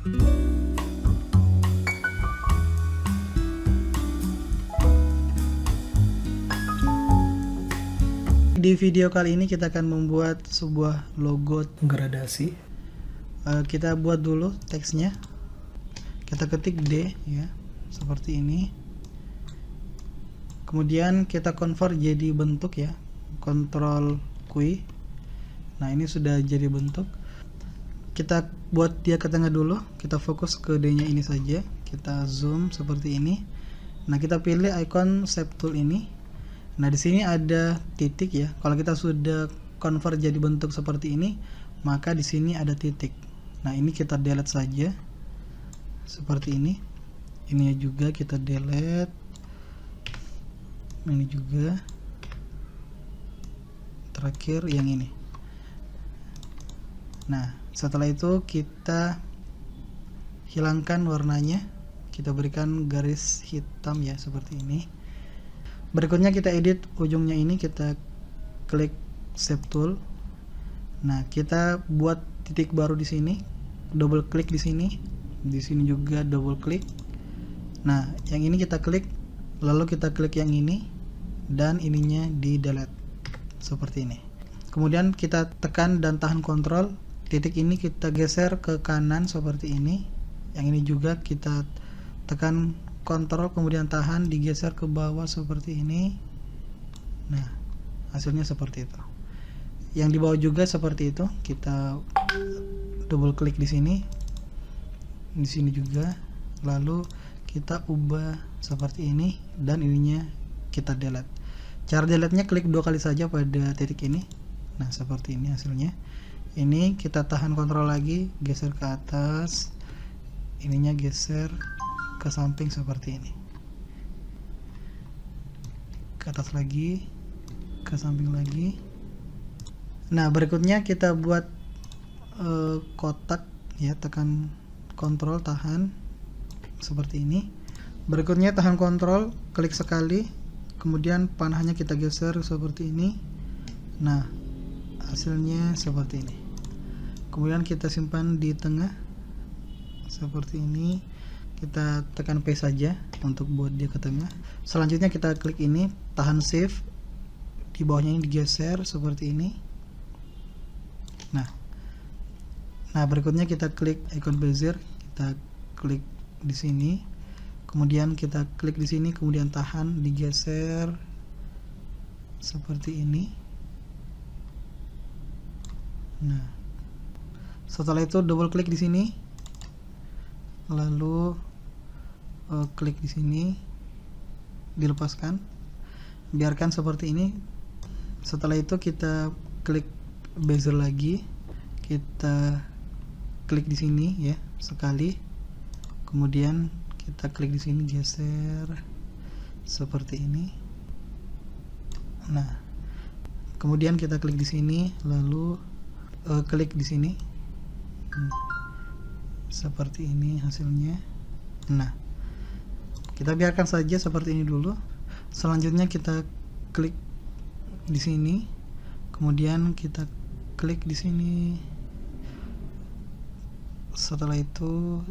Di video kali ini kita akan membuat sebuah logo gradasi. Kita buat dulu teksnya. Kita ketik D ya, seperti ini. Kemudian kita convert jadi bentuk ya, Ctrl Q. Nah, ini sudah jadi bentuk. Kita buat dia ke tengah dulu. Kita fokus ke D-nya ini saja. Kita zoom seperti ini. Nah, kita pilih icon shape tool ini. Nah, di sini ada titik ya. Kalau kita sudah convert jadi bentuk seperti ini, maka di sini ada titik. Nah, ini kita delete saja. Seperti ini. Ini juga kita delete. Ini juga. Terakhir yang ini. Nah, setelah itu kita hilangkan warnanya. Kita berikan garis hitam ya, seperti ini. Berikutnya kita edit ujungnya ini, kita klik shape tool. Nah, kita buat titik baru di sini, double klik di sini juga double klik. Nah, yang ini kita klik, lalu kita klik yang ini dan ininya di delete seperti ini. Kemudian kita tekan dan tahan kontrol, titik ini kita geser ke kanan seperti ini. Yang ini juga kita tekan kontrol kemudian tahan, digeser ke bawah seperti ini. Nah, hasilnya seperti itu. Yang di bawah juga seperti itu. Kita double klik di sini juga, lalu kita ubah seperti ini dan ininya kita delete. Cara delete-nya klik 2 kali saja pada titik ini. Nah, seperti ini hasilnya. Ini kita tahan kontrol lagi, geser ke atas, ininya geser ke samping seperti ini, ke atas lagi, ke samping lagi. Nah, berikutnya kita buat kotak ya, tekan kontrol tahan seperti ini. Berikutnya tahan kontrol, klik sekali, kemudian panahnya kita geser seperti ini. Nah, hasilnya seperti ini. Kemudian kita simpan di tengah seperti ini. Kita tekan P saja untuk buat dia ke tengah. Selanjutnya kita klik ini, tahan shift, di bawahnya ini digeser seperti ini. Nah, berikutnya kita klik icon bezier, kita klik di sini, kemudian kita klik di sini, kemudian tahan, digeser seperti ini. Nah, setelah itu double klik di sini, lalu klik di sini, dilepaskan, biarkan seperti ini. Setelah itu kita klik bezier lagi, kita klik di sini ya sekali, kemudian kita klik di sini, geser seperti ini. Nah, kemudian kita klik di sini, lalu klik di sini, seperti ini hasilnya. Nah, kita biarkan saja seperti ini dulu. Selanjutnya kita klik di sini, kemudian kita klik di sini. Setelah itu,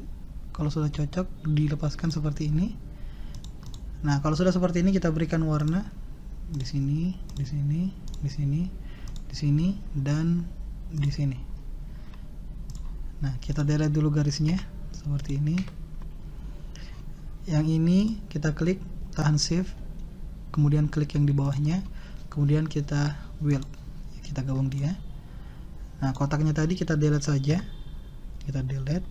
kalau sudah cocok, dilepaskan seperti ini. Nah, kalau sudah seperti ini, kita berikan warna di sini, di sini, di sini, di sini, dan di sini. Nah, kita delete dulu garisnya seperti ini. Yang ini kita klik, tahan shift, kemudian klik yang di bawahnya, kemudian kita wheel, kita gabung dia. Nah, kotaknya tadi kita delete saja, kita delete.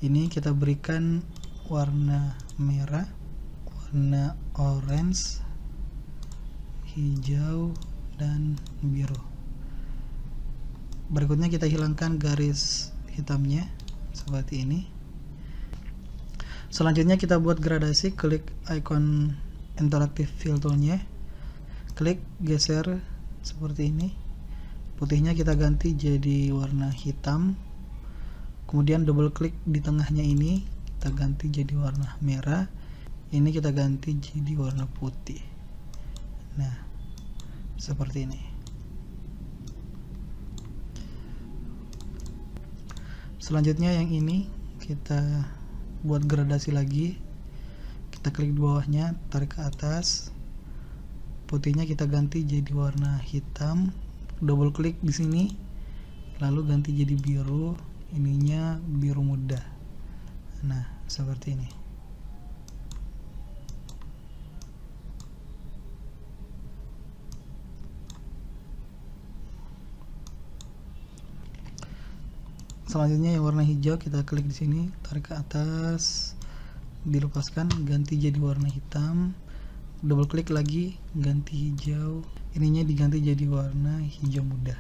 Ini kita berikan warna merah, warna orange, hijau, dan biru. Berikutnya kita hilangkan garis hitamnya seperti ini. Selanjutnya kita buat gradasi, klik icon interactive fill toolnya, klik geser seperti ini. Putihnya kita ganti jadi warna hitam, kemudian double klik di tengahnya ini, kita ganti jadi warna merah. Ini kita ganti jadi warna putih. Nah, seperti ini. Selanjutnya yang ini kita buat gradasi lagi. Kita klik di bawahnya, tarik ke atas, putihnya kita ganti jadi warna hitam, double klik di sini, lalu ganti jadi biru, ininya biru muda. Nah, seperti ini. Selanjutnya yang warna hijau, kita klik di sini, tarik ke atas, dilepaskan, ganti jadi warna hitam, double klik lagi, ganti hijau, ininya diganti jadi warna hijau muda.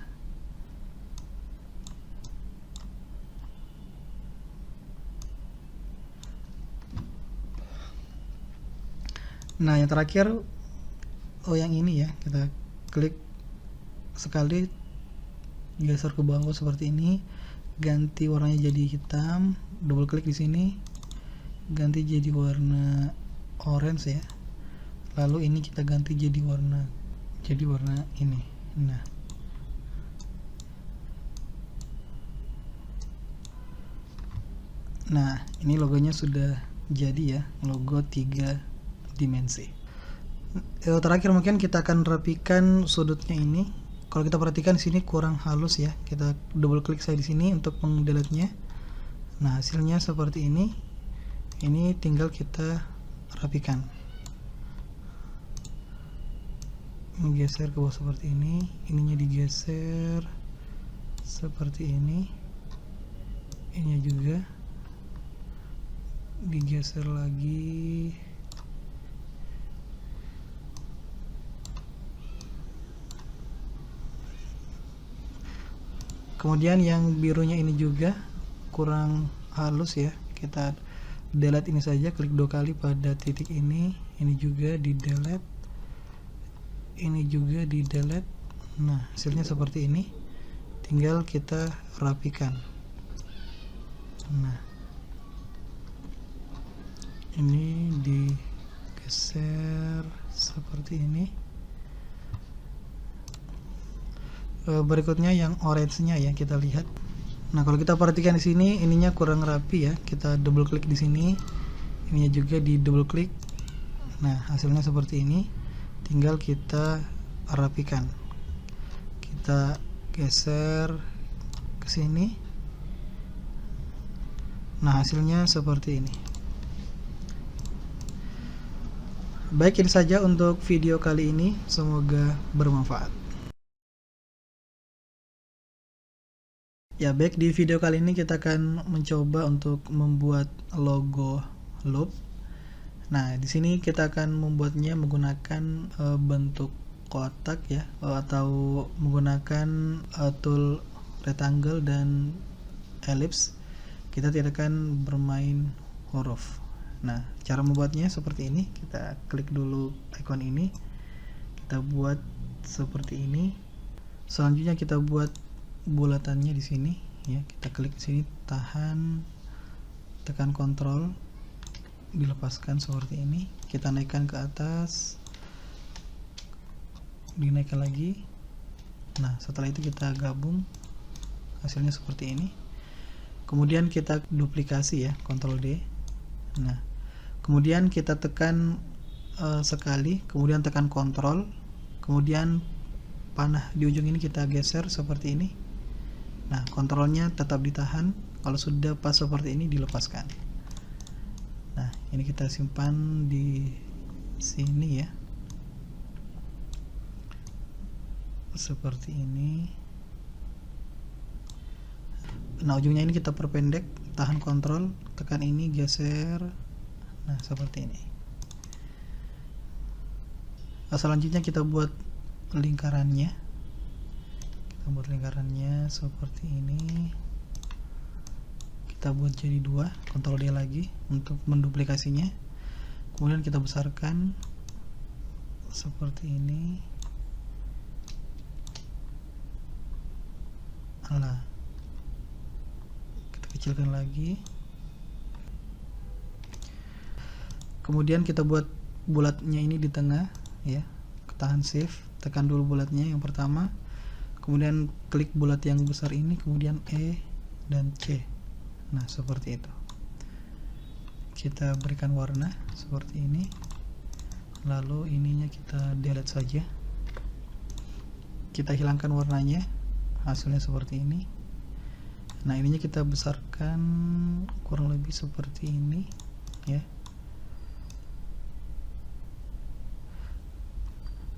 Nah, yang terakhir, yang ini ya, kita klik sekali, geser ke bawah seperti ini, ganti warnanya jadi hitam, double klik di sini, ganti jadi warna orange ya, lalu ini kita ganti jadi warna ini. Nah, ini logonya sudah jadi ya, logo 3 dimensi. Terakhir mungkin kita akan rapikan sudutnya ini. Kalau kita perhatikan di sini kurang halus ya. Kita double klik saya di sini untuk mendelete-nya. Nah, hasilnya seperti ini. Ini tinggal kita rapikan. Menggeser ke bawah seperti ini. Ininya digeser seperti ini. Ininya juga digeser lagi. Kemudian yang birunya ini juga kurang halus ya, kita delete ini saja, klik 2 kali pada titik ini juga di delete, ini juga di delete. Nah, hasilnya seperti ini, tinggal kita rapikan. Nah, ini digeser seperti ini. Berikutnya yang orange-nya ya, kita lihat. Nah, kalau kita perhatikan di sini ininya kurang rapi ya. Kita double klik di sini. Ininya juga di double klik. Nah, hasilnya seperti ini. Tinggal kita rapikan. Kita geser ke sini. Nah, hasilnya seperti ini. Baik, ini saja untuk video kali ini. Semoga bermanfaat. Ya, baik, di video kali ini kita akan mencoba untuk membuat logo loop. Nah, di sini kita akan membuatnya menggunakan bentuk kotak ya, atau menggunakan tool rectangle dan ellipse. Kita tidak akan bermain huruf. Nah, cara membuatnya seperti ini. Kita klik dulu icon ini. Kita buat seperti ini. Selanjutnya kita buat bulatannya di sini ya, kita klik di sini, tahan, tekan kontrol, dilepaskan seperti ini, kita naikkan ke atas, dinaikkan lagi. Nah, setelah itu kita gabung, hasilnya seperti ini. Kemudian kita duplikasi ya, kontrol D. Nah, kemudian kita tekan sekali, kemudian tekan kontrol, kemudian panah di ujung ini kita geser seperti ini. Nah, kontrolnya tetap ditahan. Kalau sudah pas seperti ini, dilepaskan. Nah, ini kita simpan di sini ya, seperti ini. Nah, ujungnya ini kita perpendek, tahan kontrol, tekan ini, geser. Nah, seperti ini. Nah, selanjutnya kita buat lingkarannya. Kita buat lingkarannya seperti ini. Kita buat jadi 2, kontrol D lagi untuk menduplikasinya. Kemudian kita besarkan seperti ini. Kita kecilkan lagi. Kemudian kita buat bulatnya ini di tengah ya. Tahan shift, tekan dulu bulatnya yang pertama. Kemudian klik bulat yang besar ini, kemudian E dan C. Nah, seperti itu. kita berikan warna seperti ini, lalu ininya kita delete saja, kita hilangkan warnanya, hasilnya seperti ini. Nah ininya kita besarkan kurang lebih seperti ini ya.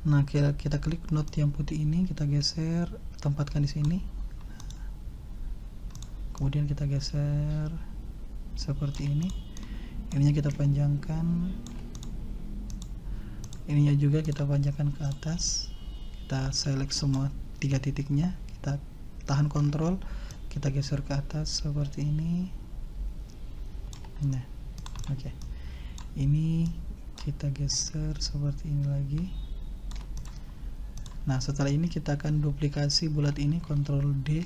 Nah kita klik node yang putih ini, kita geser, tempatkan di sini. Kemudian kita geser seperti ini. Ininya kita panjangkan, ininya juga kita panjangkan ke atas. Kita select semua 3 titiknya, kita tahan kontrol, kita geser ke atas seperti ini. Nah oke, ini kita geser seperti ini lagi. Nah setelah ini kita akan duplikasi bulat ini, Ctrl D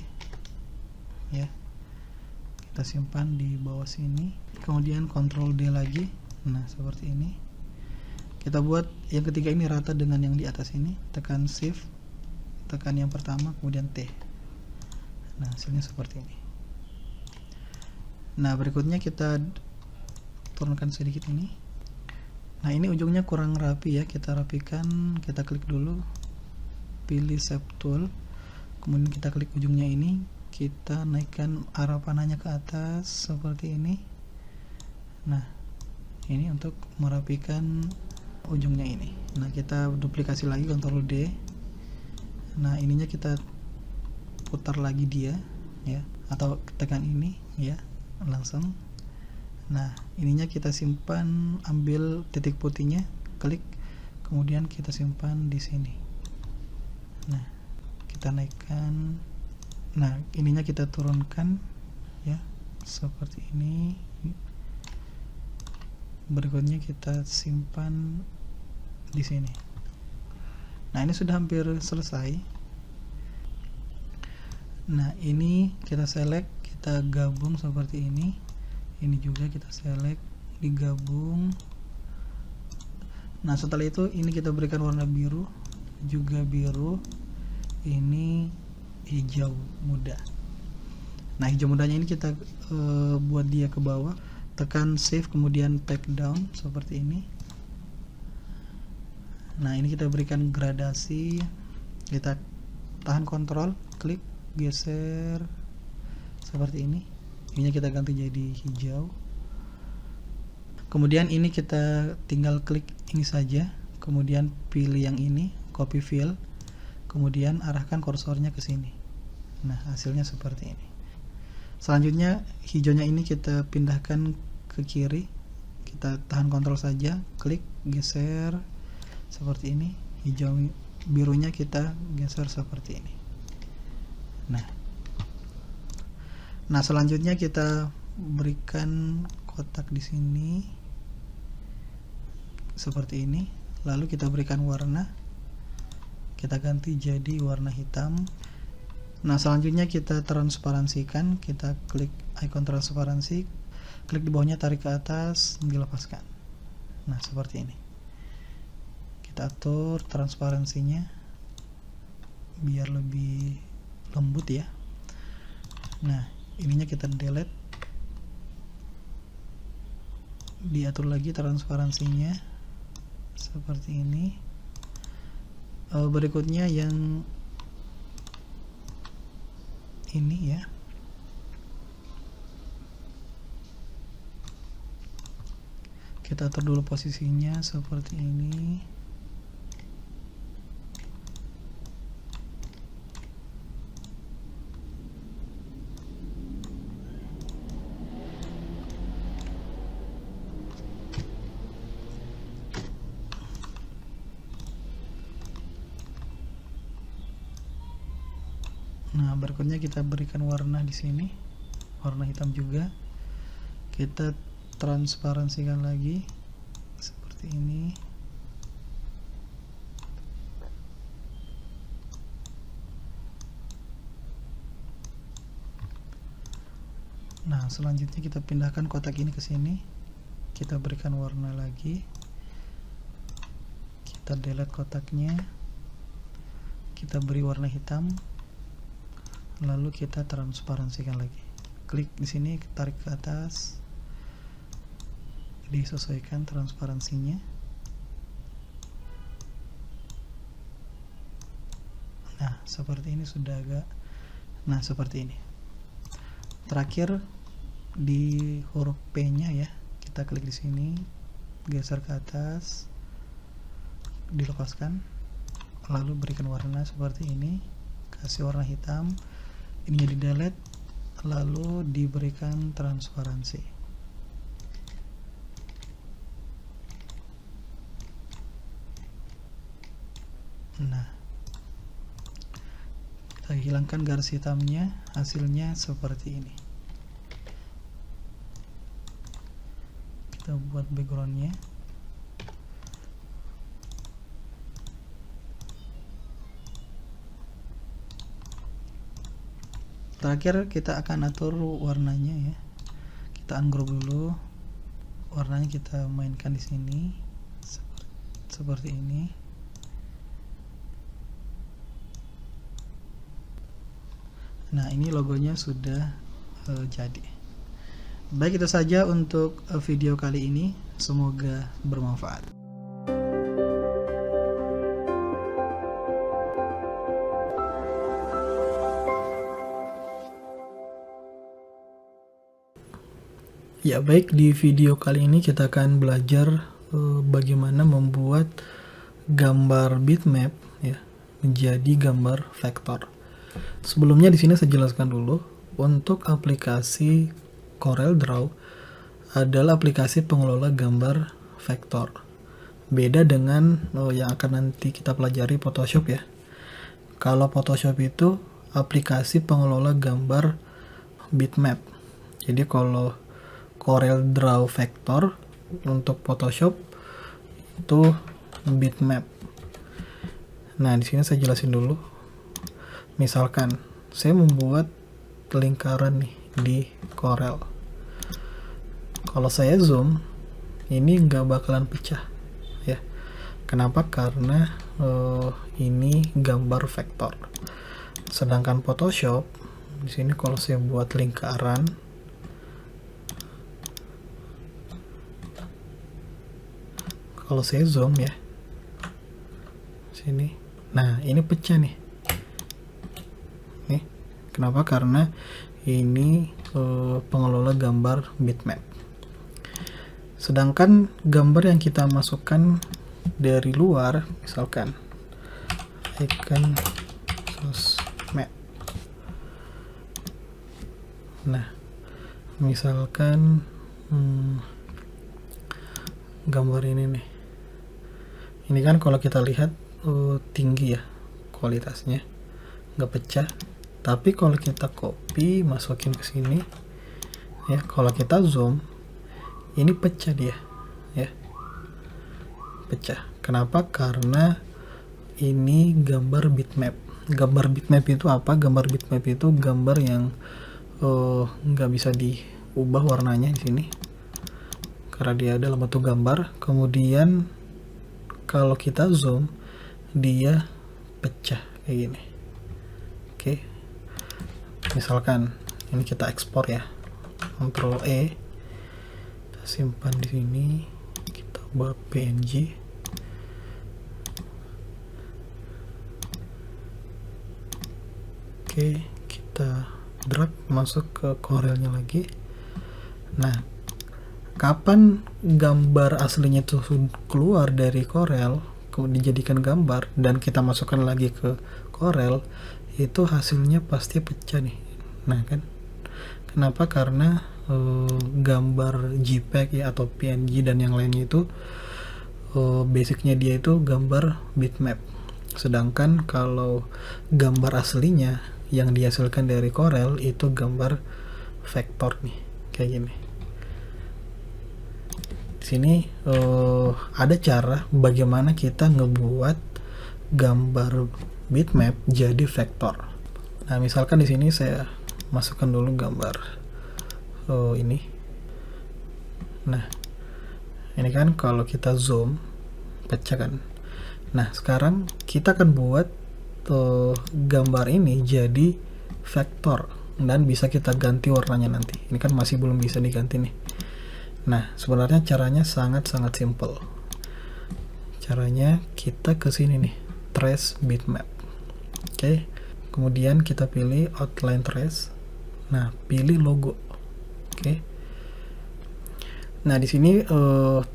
ya, kita simpan di bawah sini, kemudian Ctrl D lagi. Nah seperti ini, kita buat yang ketiga ini rata dengan yang di atas ini, tekan Shift, tekan yang pertama, kemudian T. Nah hasilnya seperti ini. Nah berikutnya kita turunkan sedikit ini. Nah ini ujungnya kurang rapi ya, kita rapikan. Kita klik dulu, pilih Shape Tool, kemudian kita klik ujungnya ini, kita naikkan arah panahnya ke atas seperti ini. Nah ini untuk merapikan ujungnya ini. Nah kita duplikasi lagi, Ctrl D. Nah ininya kita putar lagi dia ya, atau tekan ini ya langsung. Nah ininya kita simpan, ambil titik putihnya, klik, kemudian kita simpan di sini. Nah kita naikkan. Nah ininya kita turunkan ya seperti ini. Berikutnya kita simpan di sini. Nah ini sudah hampir selesai. Nah ini kita select, kita gabung seperti ini. Ini juga kita select, digabung. Nah setelah itu ini kita berikan warna biru, juga biru, ini hijau muda. Nah hijau mudanya ini kita buat dia ke bawah, tekan Shift kemudian pack down seperti ini. Nah ini kita berikan gradasi, kita tahan kontrol, klik, geser seperti ini. Ininya kita ganti jadi hijau. Kemudian ini kita tinggal klik ini saja, kemudian pilih yang ini, copy fill, kemudian arahkan kursornya ke sini. Nah hasilnya seperti ini. Selanjutnya hijaunya ini kita pindahkan ke kiri, kita tahan kontrol saja, klik, geser seperti ini. Hijau birunya kita geser seperti ini. Nah selanjutnya kita berikan kotak di sini seperti ini, lalu kita berikan warna, kita ganti jadi warna hitam. Nah selanjutnya kita transparansikan, kita klik icon transparansi, klik di bawahnya, tarik ke atas, dilepaskan. Nah seperti ini. Kita atur transparansinya biar lebih lembut ya. Nah ininya kita delete, diatur lagi transparansinya seperti ini. Berikutnya yang ini ya, kita atur dulu posisinya seperti ini. Nah berikutnya kita berikan warna di sini, warna hitam juga. Kita transparansikan lagi seperti ini. Nah selanjutnya kita pindahkan kotak ini ke sini, kita berikan warna lagi, kita delete kotaknya, kita beri warna hitam, lalu kita transparansikan lagi. Klik di sini, tarik ke atas, disesuaikan transparansinya. Nah, seperti ini sudah agak, nah seperti ini. Terakhir di huruf P-nya ya, kita klik di sini, geser ke atas, dilepaskan, lalu berikan warna seperti ini, kasih warna hitam, ininya di delete, lalu diberikan transparansi. Nah, kita hilangkan garis hitamnya, hasilnya seperti ini. Kita buat backgroundnya. Terakhir kita akan atur warnanya ya. Kita ungroup dulu. Warnanya kita mainkan di sini seperti ini. Nah, ini logonya sudah jadi. Baik, itu saja untuk video kali ini. Semoga bermanfaat. Ya, baik, di video kali ini kita akan belajar bagaimana membuat gambar bitmap ya menjadi gambar vektor. Sebelumnya di sini saya jelaskan dulu, untuk aplikasi CorelDRAW adalah aplikasi pengelola gambar vektor. Beda dengan yang akan nanti kita pelajari Photoshop ya. Kalau Photoshop itu aplikasi pengelola gambar bitmap. Jadi kalau CorelDRAW vektor untuk Photoshop itu bitmap. Nah, di sini saya jelasin dulu. Misalkan saya membuat lingkaran nih di Corel. Kalau saya zoom, ini nggak bakalan pecah ya. Kenapa? Karena ini gambar vektor. Sedangkan Photoshop di sini kalau saya buat lingkaran, kalau saya zoom ya sini, nah ini pecah nih. Kenapa? Karena ini pengelola gambar bitmap. Sedangkan gambar yang kita masukkan dari luar, misalkan icon sosmed. Nah, misalkan gambar ini nih. Ini kan kalau kita lihat tinggi ya kualitasnya, nggak pecah. Tapi kalau kita copy masukin ke sini ya, kalau kita zoom ini pecah dia ya, pecah. Kenapa? Karena ini gambar bitmap. Gambar bitmap itu apa? Gambar bitmap itu gambar yang nggak bisa diubah warnanya di sini karena dia dalam bentuk gambar. Kemudian kalau kita zoom dia pecah kayak gini. Oke. Misalkan ini kita ekspor ya, Ctrl E, kita simpan di sini, kita buat PNG. Oke, kita drag masuk ke Corelnya lagi. Nah, kapan gambar aslinya itu keluar dari Corel, dijadikan gambar dan kita masukkan lagi ke Corel, itu hasilnya pasti pecah nih. Nah kan, kenapa? Karena gambar JPEG ya atau PNG dan yang lainnya itu basicnya dia itu gambar bitmap. Sedangkan kalau gambar aslinya yang dihasilkan dari Corel itu gambar vektor nih, kayak gini. Di sini ada cara bagaimana kita ngebuat gambar bitmap jadi vektor. Nah, misalkan di sini saya masukkan dulu gambar ini. Nah, ini kan kalau kita zoom pecah kan. Nah, sekarang kita akan buat gambar ini jadi vektor dan bisa kita ganti warnanya nanti. Ini kan masih belum bisa diganti nih. Nah, sebenarnya caranya sangat-sangat simple. Caranya kita ke sini nih, trace bitmap. Oke. Kemudian kita pilih outline trace. Nah, pilih logo. Oke. Nah, di sini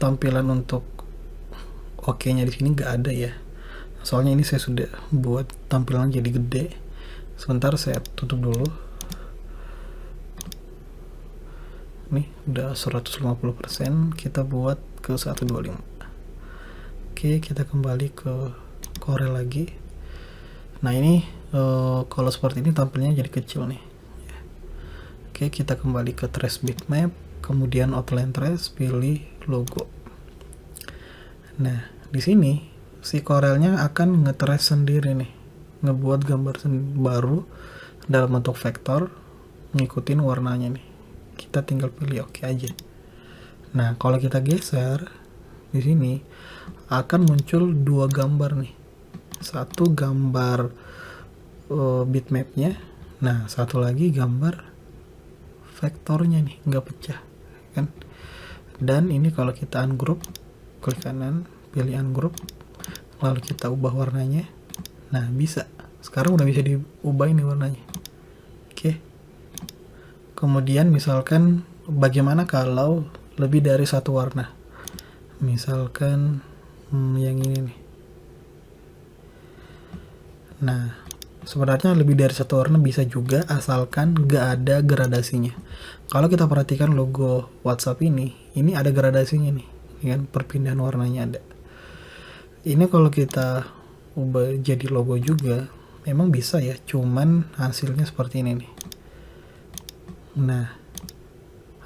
tampilan untuk oke-nya di sini nggak ada ya. Soalnya ini saya sudah buat tampilan jadi gede. Sebentar saya tutup dulu. Nih, udah 150%, kita buat ke 125. Oke, kita kembali ke Corel lagi. Nah, ini kalau seperti ini tampilnya jadi kecil nih. Oke, kita kembali ke trace bitmap, kemudian outline trace, pilih logo. Nah, di sini si Corelnya akan nge-trace sendiri nih, ngebuat gambar baru dalam bentuk vektor, ngikutin warnanya nih. Kita tinggal pilih oke aja. Nah, kalau kita geser di sini akan muncul dua gambar nih. Satu gambar bitmapnya, nah satu lagi gambar vektornya nih, nggak pecah kan. Dan ini kalau kita ungroup, klik kanan, pilih ungroup, lalu kita ubah warnanya. Nah, bisa. Sekarang udah bisa diubah ini warnanya. Oke. Kemudian misalkan bagaimana kalau lebih dari satu warna? Misalkan yang ini nih. Nah, sebenarnya lebih dari satu warna bisa juga, asalkan nggak ada gradasinya. Kalau kita perhatikan logo WhatsApp ini ada gradasinya nih, kan, perpindahan warnanya ada. Ini kalau kita ubah jadi logo juga, memang bisa ya, cuman hasilnya seperti ini nih. Nah,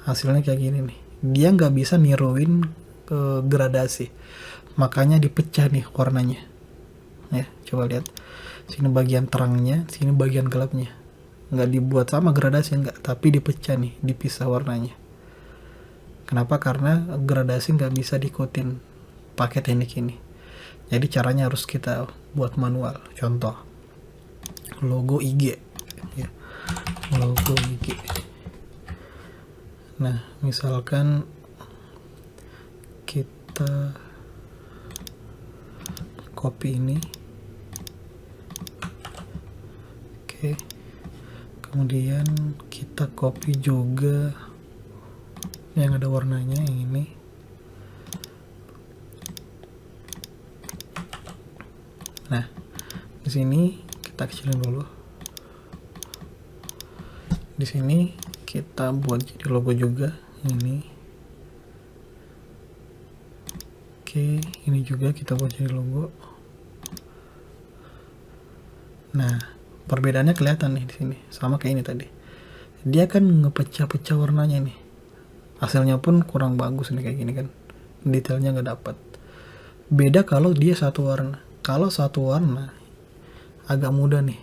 hasilnya kayak gini nih. Dia nggak bisa niruin gradasi, makanya dipecah nih warnanya. Ya, coba lihat. Sini bagian terangnya, sini bagian gelapnya. Nggak dibuat sama gradasi, nggak, tapi dipecah nih, dipisah warnanya. Kenapa? Karena gradasi nggak bisa diikutin pakai teknik ini. Jadi caranya harus kita buat manual. Contoh, logo IG. Ya, logo IG. Nah, misalkan kita copy ini. Oke, kemudian kita copy juga yang ada warnanya, yang ini. Nah, di sini kita kecilin dulu. Di sini kita buat jadi logo juga, ini. Oke, ini juga kita buat jadi logo. Nah, perbedaannya kelihatan nih di sini, sama kayak ini tadi. Dia kan ngepecah-pecah warnanya nih. Hasilnya pun kurang bagus nih kayak gini kan. Detailnya nggak dapat. Beda kalau dia satu warna. Kalau satu warna agak mudah nih.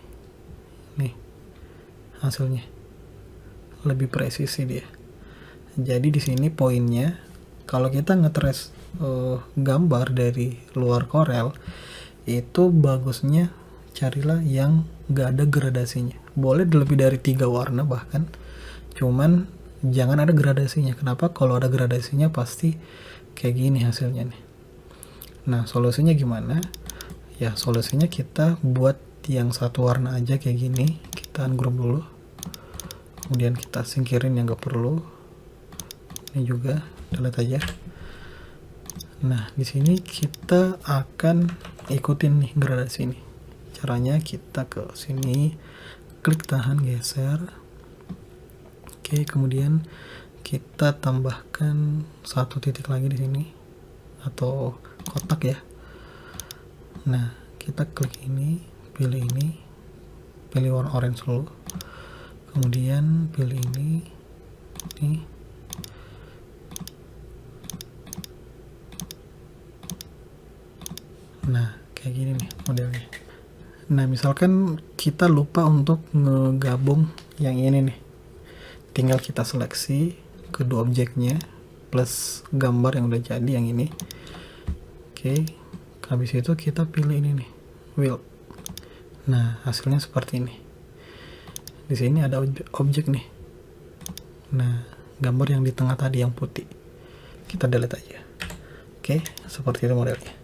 Nih hasilnya. Lebih presisi dia. Jadi di sini poinnya, kalau kita ngetrace gambar dari luar Corel, itu bagusnya carilah yang gak ada gradasinya. Boleh lebih dari 3 warna bahkan, cuman jangan ada gradasinya. Kenapa? Kalau ada gradasinya pasti kayak gini hasilnya nih. Nah, solusinya gimana? Ya, solusinya kita buat yang satu warna aja kayak gini. Kita ungroup dulu, kemudian kita singkirin yang gak perlu. Ini juga delete aja. Nah, di sini kita akan ikutin nih gradasi ini. Caranya kita ke sini, klik tahan, geser. Oke, kemudian kita tambahkan satu titik lagi di sini atau kotak ya. Nah, kita klik ini, pilih warna orange dulu. Kemudian pilih ini. Nah, kayak gini nih modelnya. Nah, misalkan kita lupa untuk ngegabung yang ini nih. Tinggal kita seleksi kedua objeknya plus gambar yang udah jadi yang ini. Oke, habis itu kita pilih ini nih, wheel. Nah, hasilnya seperti ini. Di sini ada objek nih. Nah, gambar yang di tengah tadi yang putih. kita delete aja. Oke, seperti itu modelnya.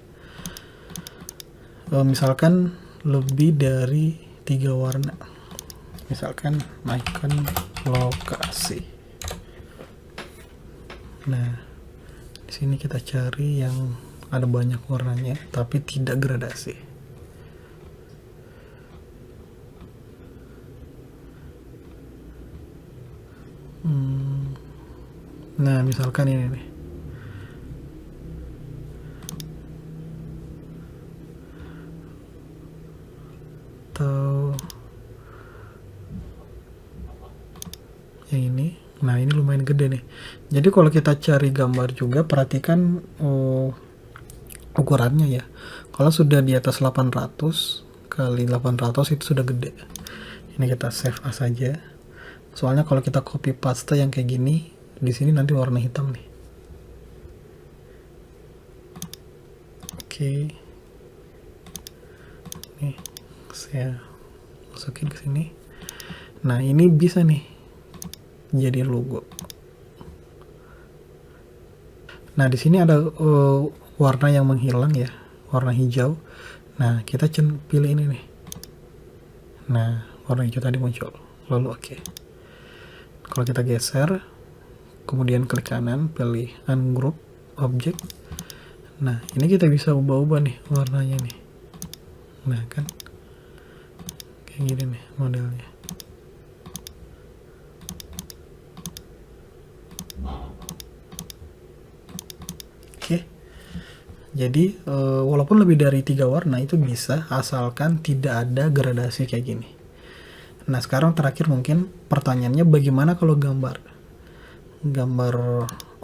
Misalkan lebih dari 3 warna, misalkan icon lokasi. Nah, di sini kita cari yang ada banyak warnanya tapi tidak gradasi. Nah, misalkan ini nih. Atau yang ini. Nah, ini lumayan gede nih. Jadi kalau kita cari gambar juga, perhatikan ukurannya ya. Kalau sudah di atas 800 kali 800 itu sudah gede. Ini kita save as saja. Soalnya kalau kita copy paste yang kayak gini, di sini nanti warna hitam nih. Oke. Nih, saya masukin ke sini. Nah, ini bisa nih jadi logo. Nah, di sini ada warna yang menghilang ya, warna hijau. Nah, kita pilih ini nih. Nah, warna hijau tadi muncul. Lalu oke. Kalau kita geser, kemudian klik kanan, pilih ungroup object. Nah, ini kita bisa ubah-ubah nih warnanya nih. Nah, kan kayak gini nih modelnya. Oke. Jadi walaupun lebih dari 3 warna itu bisa, asalkan tidak ada gradasi kayak gini. Nah, sekarang terakhir mungkin pertanyaannya, bagaimana kalau gambar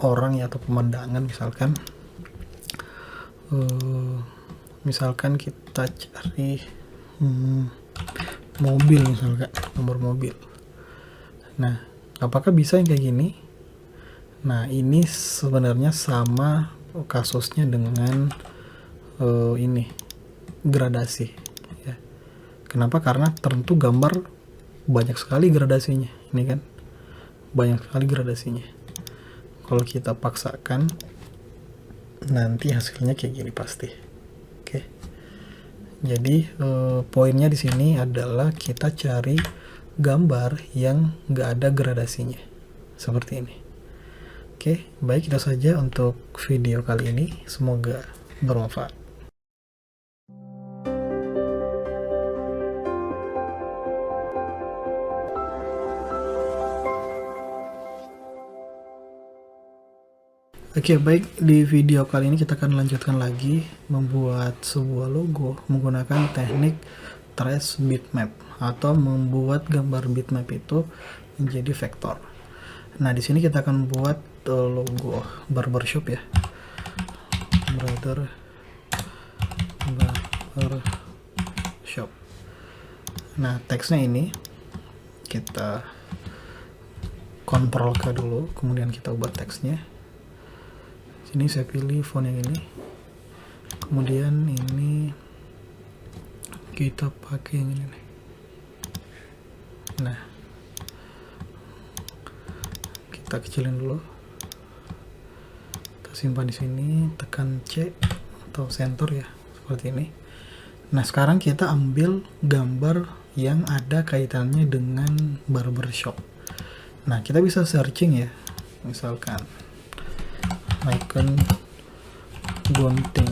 orang ya, atau pemandangan misalkan. Misalkan kita cari mobil, misalkan nomor mobil. Nah, apakah bisa yang kayak gini? Nah, ini sebenarnya sama kasusnya dengan ini gradasi ya. Kenapa? Karena tentu gambar banyak sekali gradasinya. Ini kan banyak sekali gradasinya. Kalau kita paksakan, nanti hasilnya kayak gini pasti. Oke. Jadi poinnya di sini adalah kita cari gambar yang nggak ada gradasinya, seperti ini. Oke, baik, itu saja untuk video kali ini. Semoga bermanfaat. Oke, baik, di video kali ini kita akan lanjutkan lagi membuat sebuah logo menggunakan teknik trace bitmap atau membuat gambar bitmap itu menjadi vektor. Nah, di sini kita akan buat logo barbershop ya. Barbershop. Nah, teksnya ini kita Ctrl K dulu, kemudian kita ubah teksnya. Sini saya pilih font yang ini. Kemudian ini kita pakai yang ini nih. Nah, kita kecilin dulu, kita simpan di sini, tekan C atau center ya, seperti ini. Nah, sekarang kita ambil gambar yang ada kaitannya dengan barbershop. Nah, kita bisa searching ya, misalkan icon gunting.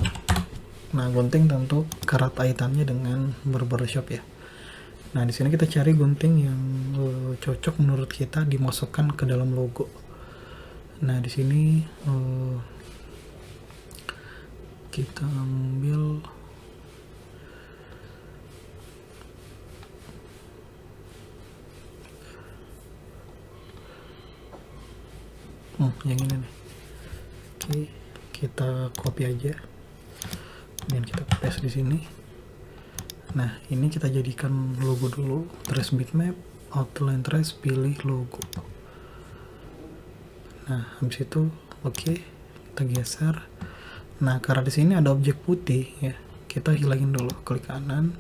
Nah, gunting tentu erat kaitannya dengan barbershop ya. Nah, di sini kita cari gunting yang cocok menurut kita dimasukkan ke dalam logo. Nah, di sini kita ambil yang ini nih. Oke, kita copy aja. Kemudian kita paste di sini. Nah, ini kita jadikan logo dulu, trace bitmap, outline trace, pilih logo. Nah, habis itu oke, kita geser. Nah, karena di sini ada objek putih ya, kita hilangin dulu, klik kanan,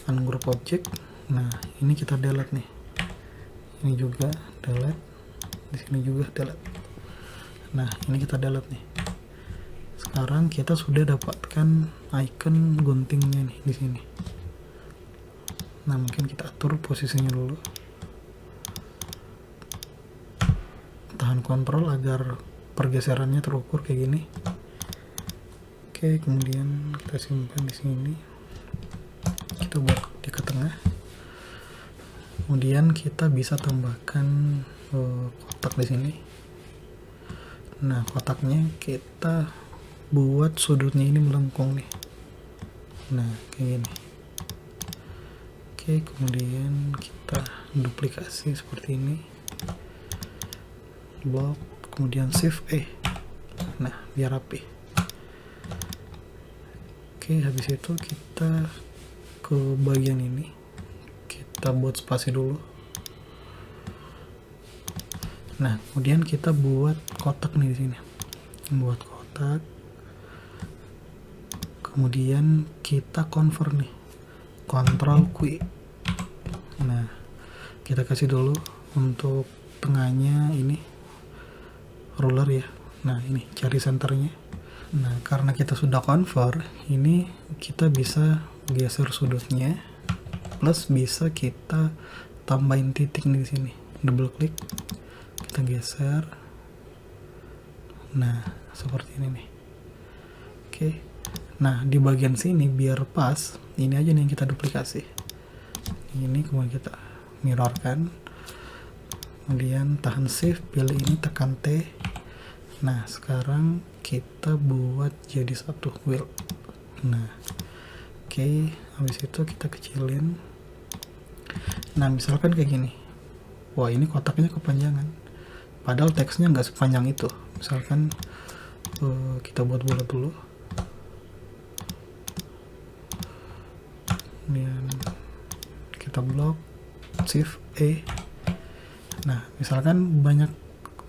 ungroup object. Nah, ini kita delete nih. Ini juga delete, di sini juga delete. Nah, ini kita delete nih. Sekarang kita sudah dapatkan icon guntingnya nih di sini. Nah, mungkin kita atur posisinya dulu. Tahan kontrol agar pergeserannya terukur kayak gini. Oke, kemudian kita simpan di sini. Kita buat di ke tengah. Kemudian kita bisa tambahkan kotak di sini. Nah, kotaknya kita buat sudutnya ini melengkung nih. Nah, kayak gini. Oke, kemudian kita duplikasi seperti ini. Blok, kemudian shift nah, biar rapi. Oke, habis itu kita ke bagian ini, kita buat spasi dulu. Nah, kemudian kita buat kotak nih di sini. Buat kotak. Kemudian kita convert nih. Ctrl Q. Nah, kita kasih dulu untuk tengahnya ini ruler ya. Nah, ini cari senternya. Nah, karena kita sudah convert, ini kita bisa geser sudutnya, plus bisa kita tambahin titik nih di sini. Double klik, kita geser. Nah, seperti ini nih. Oke. Nah, di bagian sini biar pas, ini aja nih yang kita duplikasi. Ini kemudian kita mirrorkan. Kemudian tahan shift, pilih ini, tekan T. Nah, sekarang kita buat jadi satu wheel. Nah, oke, habis itu kita kecilin. Nah, misalkan kayak gini. Wah, ini kotaknya kepanjangan. Padahal teksnya nggak sepanjang itu. Misalkan kita buat bulat dulu. Kemudian kita blok, shift Nah, misalkan banyak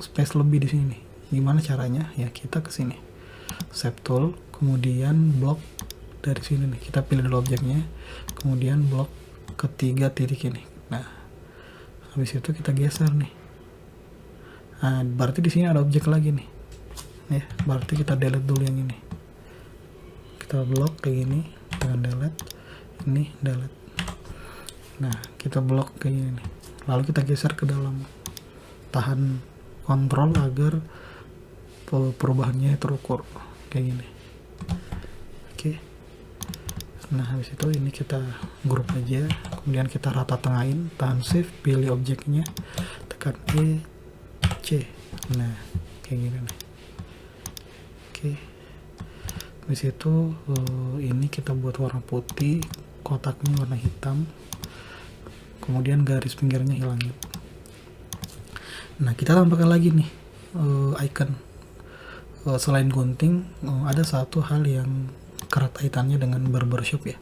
space lebih di sini. Gimana caranya? Ya, kita ke sini. Shape tool, kemudian blok dari sini nih. Kita pilih dulu objeknya, kemudian blok ketiga titik ini. Nah, habis itu kita geser nih. Nah, berarti di sini ada objek lagi nih. Ya, berarti kita delete dulu yang ini. Kita blok kayak gini dengan delete. Ini delete. Nah, kita blok kayak gini. Lalu kita geser ke dalam. Tahan kontrol agar perubahannya terukur kayak gini. Oke. Nah, habis itu ini kita grup aja. Kemudian kita rata tengahin. Tahan shift, pilih objeknya, tekan C. Nah, kayak gini nih. Oke. Habis itu ini kita buat warna putih, kotaknya warna hitam, kemudian garis pinggirnya hilangin. Nah, kita tambahkan lagi nih icon. Selain gunting, ada satu hal yang erat kaitannya dengan barbershop ya.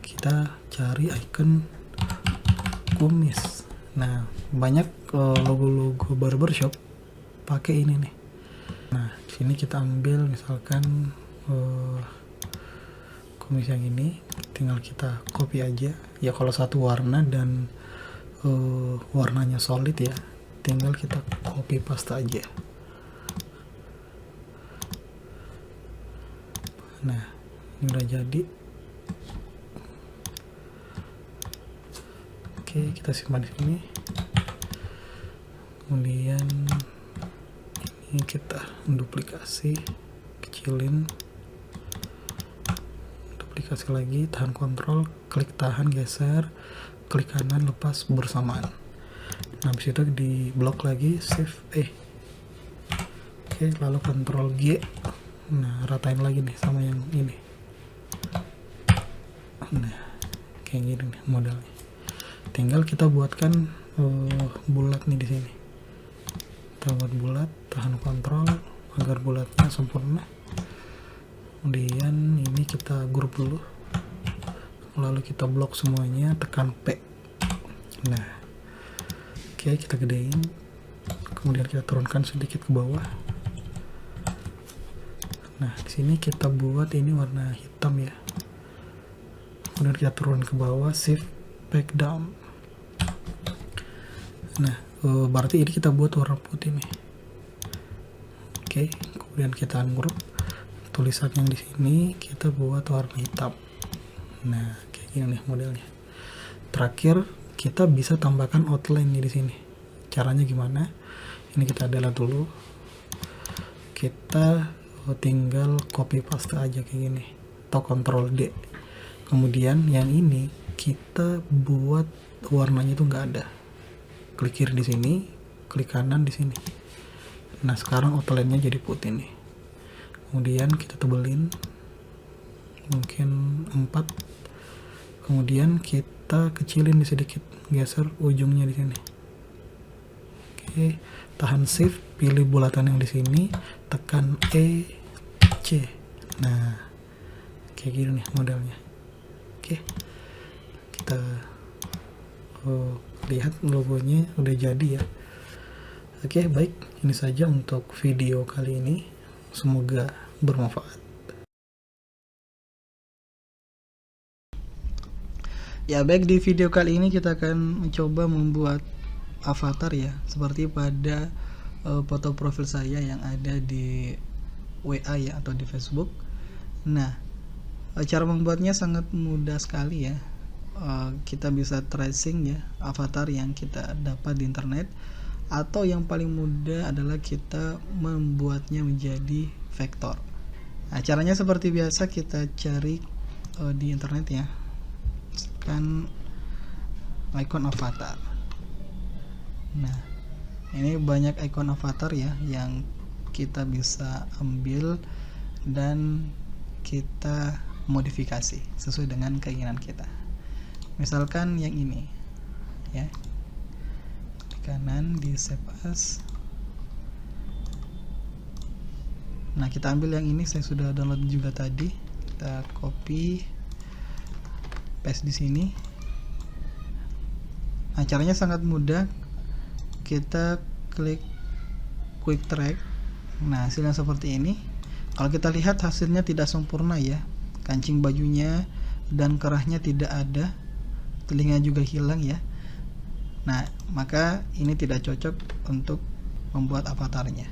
Kita cari icon kumis. Nah, banyak logo-logo barbershop pakai ini nih. Nah, di sini kita ambil misalkan kumis yang ini, tinggal kita copy aja. Ya, kalau satu warna dan warnanya solid ya, tinggal kita copy paste aja. Nah, ini udah jadi. Oke, kita simpan di sini. Kemudian ini kita duplikasi, kecilin, duplikasi lagi, tahan kontrol, klik tahan, geser, klik kanan, lepas bersamaan. Nah, habis itu di blok lagi, shift Oke, lalu kontrol G. Nah, ratain lagi nih sama yang ini. Nah, kayak gini nih modelnya. Tinggal kita buatkan bulat nih di sini. Kita buat bulat, tahan kontrol agar bulatnya sempurna. Kemudian ini kita grup dulu. Lalu kita blok semuanya, tekan P. Nah, oke, kita gedein. Kemudian kita turunkan sedikit ke bawah. Nah, di sini kita buat ini warna hitam ya. Kemudian kita turun ke bawah, shift back down. Nah, berarti ini kita buat warna putih nih. Oke, kemudian kita ungroup tulisan yang di sini kita buat warna hitam. Nah, kayak gini nih modelnya. Terakhir kita bisa tambahkan outline nih di sini. Caranya gimana? Ini kita delete dulu. Kita tinggal copy paste aja kayak gini atau Ctrl D. Kemudian yang ini kita buat warnanya itu nggak ada. Klik kiri di sini, klik kanan di sini. Nah, sekarang outline-nya jadi putih nih. Kemudian kita tebelin mungkin 4. Kemudian kita kecilin sedikit, geser ujungnya di sini. Oke, tahan shift, pilih bulatan yang di sini, tekan E, C. Nah, kayak gini nih modelnya. Oke, kita lihat logonya udah jadi ya. Oke, baik, ini saja untuk video kali ini. Semoga bermanfaat. Ya, baik, di video kali ini kita akan mencoba membuat avatar ya, seperti pada foto profil saya yang ada di WA ya, atau di Facebook. Nah, cara membuatnya sangat mudah sekali ya. Kita bisa tracing ya avatar yang kita dapat di internet, atau yang paling mudah adalah kita membuatnya menjadi vektor. Nah, caranya seperti biasa, kita cari di internet ya, kan icon avatar. Nah, ini banyak icon avatar ya yang kita bisa ambil dan kita modifikasi sesuai dengan keinginan kita. Misalkan yang ini ya, di kanan di save as. Nah, kita ambil yang ini, saya sudah download juga tadi. Kita copy paste di sini. Nah, caranya sangat mudah. Kita klik quick track. Nah, hasilnya seperti ini. Kalau kita lihat hasilnya tidak sempurna ya. Kancing bajunya dan kerahnya tidak ada, telinga juga hilang ya. Nah, maka ini tidak cocok untuk membuat avatarnya.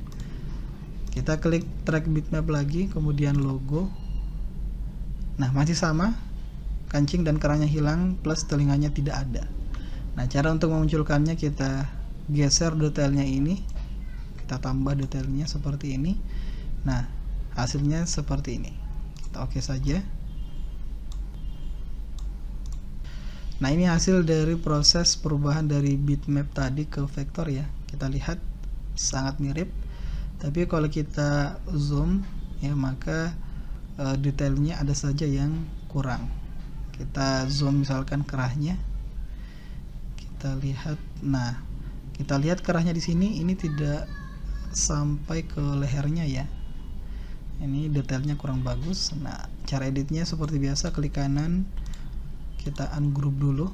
Kita klik track bitmap lagi, kemudian logo. Nah, masih sama, kancing dan kerahnya hilang plus telinganya tidak ada. Nah, cara untuk memunculkannya, kita geser detailnya ini, kita tambah detailnya seperti ini. Nah, hasilnya seperti ini. Kita oke saja. Nah, ini hasil dari proses perubahan dari bitmap tadi ke vektor ya. Kita lihat sangat mirip, tapi kalau kita zoom ya, maka detailnya ada saja yang kurang. Kita zoom misalkan kerahnya, kita lihat. Nah, kita lihat kerahnya di sini, ini tidak sampai ke lehernya ya. Ini detailnya kurang bagus. Nah, cara editnya seperti biasa, klik kanan, kita ungroup dulu,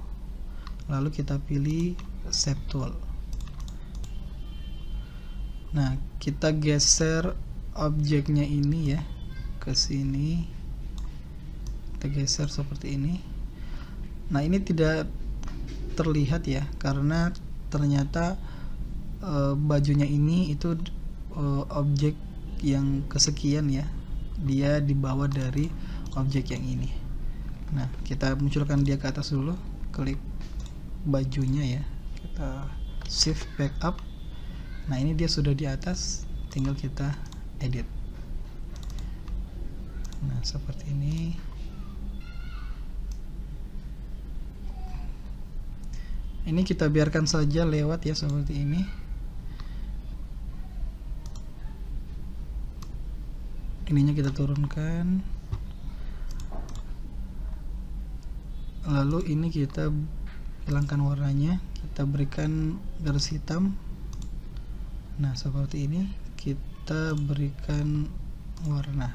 lalu kita pilih shape tool. Nah, kita geser objeknya ini ya ke sini, kita geser seperti ini. Nah, ini tidak terlihat ya, karena ternyata bajunya ini itu objek yang kesekian ya, dia dibawa dari objek yang ini. Nah, kita munculkan dia ke atas dulu, klik bajunya ya, kita shift back up. Nah, ini dia sudah di atas, tinggal kita edit. Nah, seperti ini. Ini kita biarkan saja lewat ya, seperti ini. Ininya kita turunkan. Lalu ini kita hilangkan warnanya, kita berikan garis hitam. Nah, seperti ini. Kita berikan warna.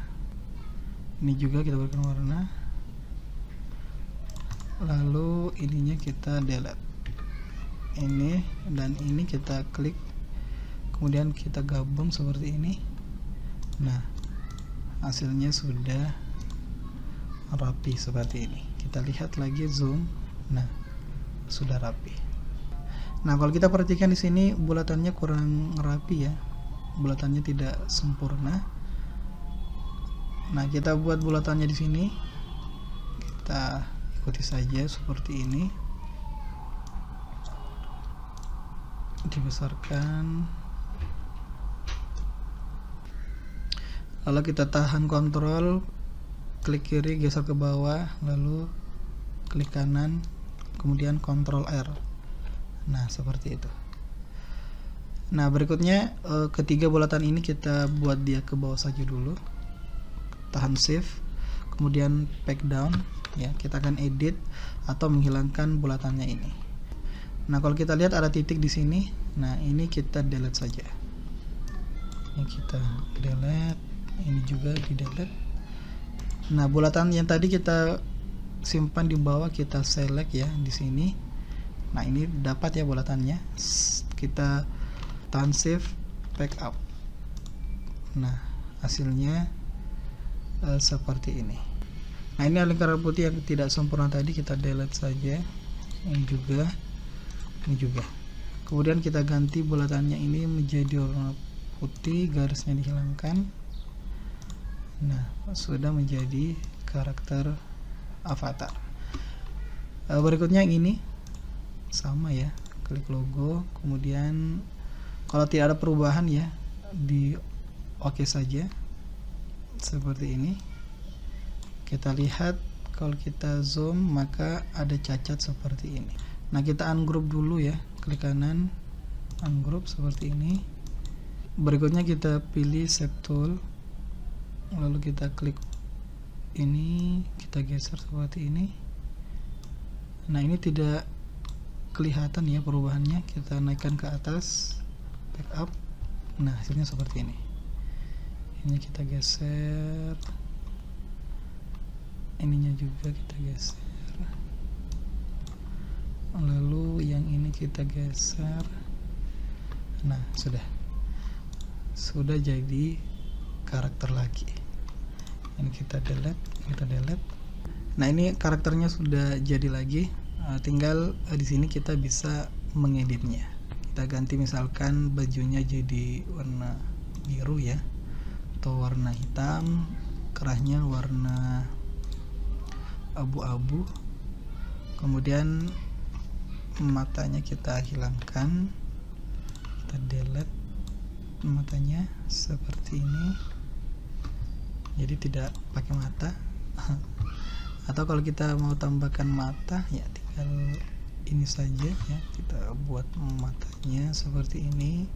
Ini juga kita berikan warna. Lalu ininya kita delete. Ini dan ini kita klik, kemudian kita gabung seperti ini. Nah, hasilnya sudah rapi seperti ini. Kita lihat lagi, zoom. Nah, sudah rapi. Nah, kalau kita perhatikan di sini bulatannya kurang rapi ya. bulatannya tidak sempurna. Nah, kita buat bulatannya di sini. Kita ikuti saja seperti ini. Dibesarkan. Lalu kita tahan kontrol, klik kiri, geser ke bawah, lalu klik kanan, kemudian kontrol R. Nah, seperti itu. Nah, berikutnya ketiga bulatan ini kita buat dia ke bawah saja dulu. Tahan shift, kemudian pack down ya. Kita akan edit atau menghilangkan bulatannya ini. Nah, kalau kita lihat ada titik di sini. Nah, ini kita delete saja. Ini kita delete, ini juga di delete. Nah, bulatan yang tadi kita simpan di bawah kita select ya di sini. Nah, ini dapat ya bulatannya. Kita tahan shift, pack up. Nah, hasilnya seperti ini. Nah, ini lingkaran putih yang tidak sempurna tadi kita delete saja. Ini juga, ini juga. Kemudian kita ganti bulatannya ini menjadi warna putih, garisnya dihilangkan. Nah, sudah menjadi karakter avatar. Berikutnya yang ini sama ya, klik logo, kemudian kalau tidak ada perubahan ya di oke saja seperti ini. Kita lihat kalau kita zoom maka ada cacat seperti ini. Nah, kita ungroup dulu ya, klik kanan, ungroup seperti ini. Berikutnya kita pilih shape tool, lalu kita klik ini, kita geser seperti ini. Nah, ini tidak kelihatan ya perubahannya. Kita naikkan ke atas, back up. Nah, hasilnya seperti ini. Ini kita geser, ininya juga kita geser, lalu yang ini kita geser. Nah, sudah jadi karakter lagi. Ini kita delete. Nah, ini karakternya sudah jadi lagi. Tinggal di sini kita bisa mengeditnya. Kita ganti misalkan bajunya jadi warna biru ya, atau warna hitam, kerahnya warna abu-abu. Kemudian matanya kita hilangkan, kita delete matanya seperti ini, jadi tidak pakai mata. Atau kalau kita mau tambahkan mata ya tinggal ini saja ya, kita buat matanya seperti ini.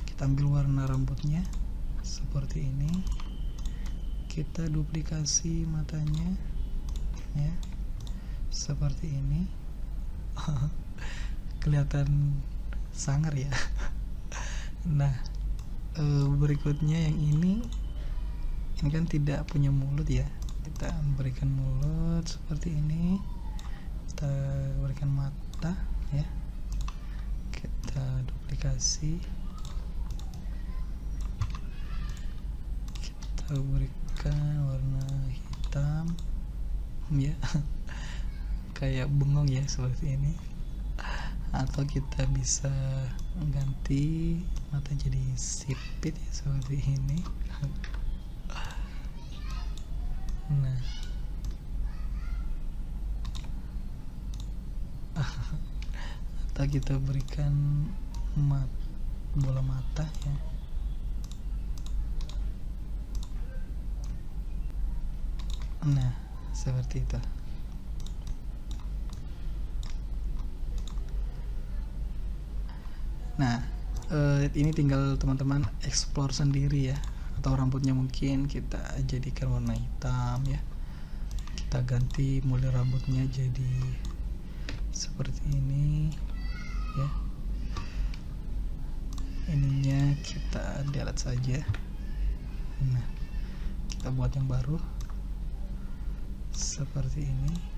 Kita ambil warna rambutnya seperti ini, kita duplikasi matanya ya seperti ini. Kelihatan sangar ya. Nah, berikutnya yang ini kan tidak punya mulut ya, kita berikan mulut seperti ini. Kita berikan mata ya, kita duplikasi, kita berikan warna hitam ya. Kayak bengong ya seperti ini. Atau kita bisa ganti mata jadi sipit ya seperti ini. Nah, atau kita berikan bola mata ya. Nah, seperti itu. Nah, ini tinggal teman-teman explore sendiri ya. Atau rambutnya mungkin kita jadikan warna hitam ya. Kita ganti mulai rambutnya jadi seperti ini ya. Ininya kita delete saja. Nah, kita buat yang baru seperti ini.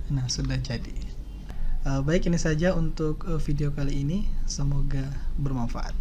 Nah, sudah jadi. Baik, ini saja untuk video kali ini. Semoga bermanfaat.